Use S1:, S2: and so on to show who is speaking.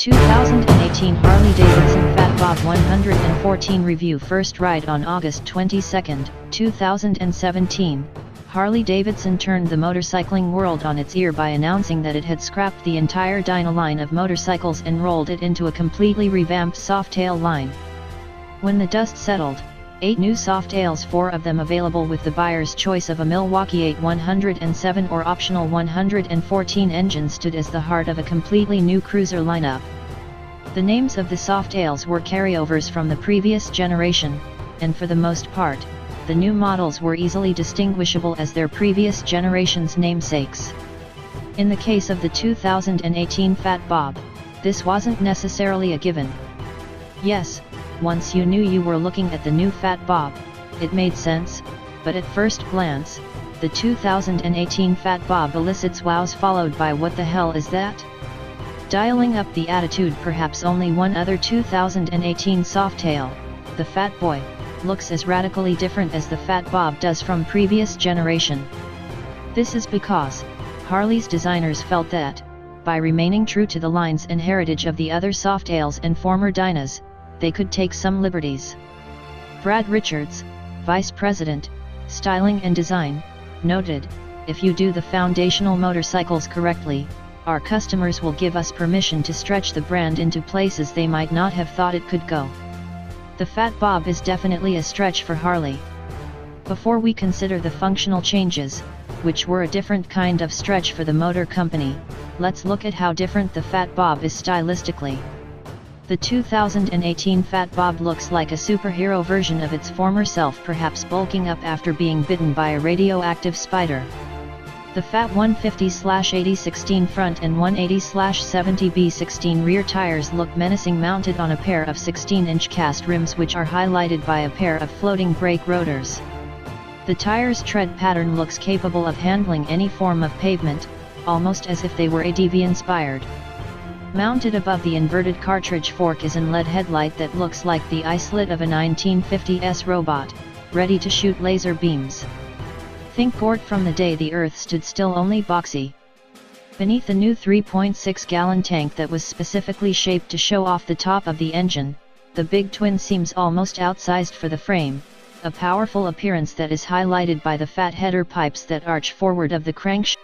S1: 2018 Harley Davidson Fat Bob 114 review. First ride on August 22, 2017, Harley Davidson turned the motorcycling world on its ear by announcing that it had scrapped the entire Dyna line of motorcycles and rolled it into a completely revamped Softail line. When the dust settled, 8 new Softails, 4 of them available with the buyer's choice of a Milwaukee 8107 or optional 114 engine, stood as the heart of a completely new cruiser lineup. The names of the Softails were carryovers from the previous generation, and for the most part, the new models were easily distinguishable as their previous generation's namesakes. In the case of the 2018 Fat Bob, this wasn't necessarily a given. Yes, once you knew you were looking at the new Fat Bob, it made sense, but at first glance, the 2018 Fat Bob elicits wows followed by "what the hell is that?" Dialing up the attitude, perhaps only one other 2018 Softail, the Fat Boy, looks as radically different as the Fat Bob does from previous generation. This is because Harley's designers felt that, by remaining true to the lines and heritage of the other Softails and former Dynas, they could take some liberties. Brad Richards, Vice President, Styling and Design, noted, "If you do the foundational motorcycles correctly, our customers will give us permission to stretch the brand into places they might not have thought it could go." The Fat Bob is definitely a stretch for Harley. Before we consider the functional changes, which were a different kind of stretch for the motor company, let's look at how different the Fat Bob is stylistically. The 2018 Fat Bob looks like a superhero version of its former self, perhaps bulking up after being bitten by a radioactive spider. The Fat 150/80/16 front and 180/70B16 rear tires look menacing, mounted on a pair of 16-inch cast rims which are highlighted by a pair of floating brake rotors. The tires' tread pattern looks capable of handling any form of pavement, almost as if they were ADV inspired. Mounted above the inverted cartridge fork is an LED headlight that looks like the eye slit of a 1950s robot, ready to shoot laser beams. Think Gort from the day the Earth stood still, only boxy. Beneath the new 3.6-gallon tank that was specifically shaped to show off the top of the engine, the big twin seems almost outsized for the frame, a powerful appearance that is highlighted by the fat header pipes that arch forward of the crankshaft.